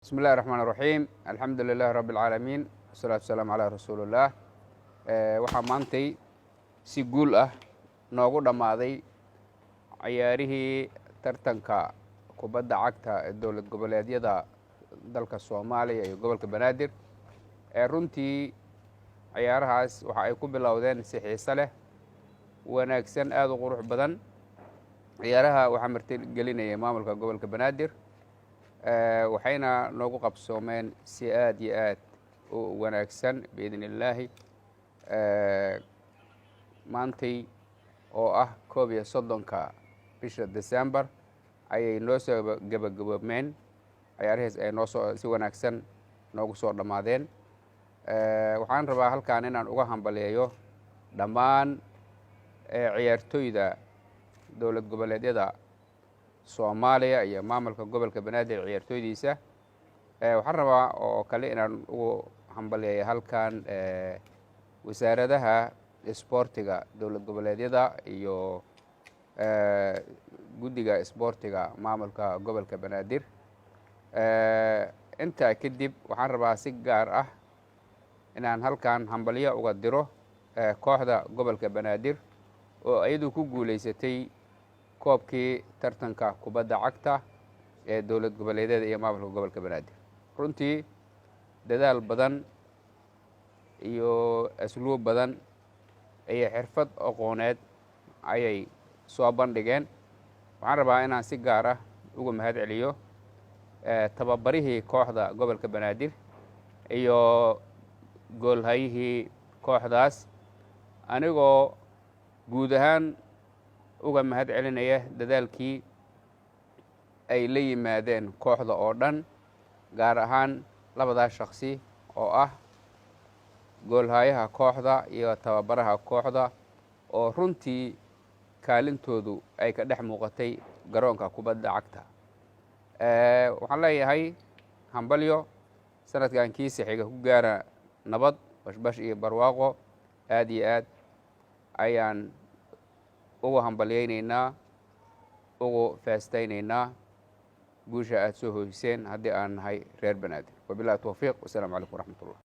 بسم الله الرحمن الرحيم الحمد لله رب العالمين والصلاة والسلام على رسول الله waxaa maantay si guul ah noogu dhammaaday ciyaarihii tartanka kubadda cagta ee dowlad goboleedyada dalka Soomaaliya iyo gobolka Banaadir runtii ciyaarahaas waxa ay ku bilowdeen si xiiso leh wanaagsan aad u qurux badan ciyaaraha waxaa martigelinayay maamulka gobolka Banaadir waxayna noogu qabsoomeen si aad iyo aad u wanaagsan biidnillaahi maantay oo ah 31 bisha December ayay noo soo gabagaboobmeen ciyaarahaas ay noo soo si wanaagsan noogu soo dhamaadeen waxaan rabaa halkaan inaan uga hambaliyeeyo dhammaan ciyaartoyda dowlad goboleedyada Soomaaliya iyo maamulka gobolka Banaadir ciyaartoydiisa waxaan rabaa oo kale inaan ugu hambaliyeeyo halkaan wasaaradaha isboortiga dowlad goboleedyada iyo guddiga isboortiga maamulka gobolka Banaadir intaa kadib waxaan rabaa si gaar ah inaan halkaan hambaliyo uga diro kooxda gobolka Banaadir oo ayadu ku guuleysatay koobkii tartanka kubadda cagta ee dowlad goboleedyada iyo maamulka gobolka Banaadir runtii dadaal badan iyo asluub badan iyo xirfad aqooneed ayay soo bandhigeen waxaan rabaa inaan si gaar ah uga mahad celiyo tababarihii kooxda gobolka Banaadir iyo goolhayihii kooxdaas anigoo guud ahaan uga mahad celinaya dadaalkii ay la yimaadeen kooxda oo dhan gaar ahaan labadaas shakhsi oo ah goolhayaha kooxda iyo tababaraha kooxda oo runtii kaalintoodu ay ka dhex muuqatay garoonka kubadda cagta waxaan leeyahay hambalyo sanadkan kiisa xiga ku gaara nabad bashbash iyo barwaaqo aad iyo aad ayaan ugu hambalyaynaynaa ugu feestaynaynaa guusha aad soo hoyseen haddii aan nahay reer Banaadir wabillahi tawfiiq wassalaamu calaykum waraxmatullah